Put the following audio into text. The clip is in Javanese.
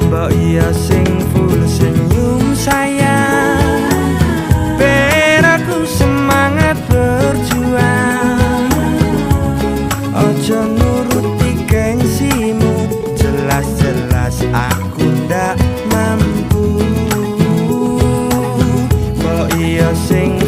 Mbok iya sing full senyum sayang, ben aku semangat berjuang. Ojo nuruti gengsimu, jelas-jelas aku ndak mampu. Mbok iya sing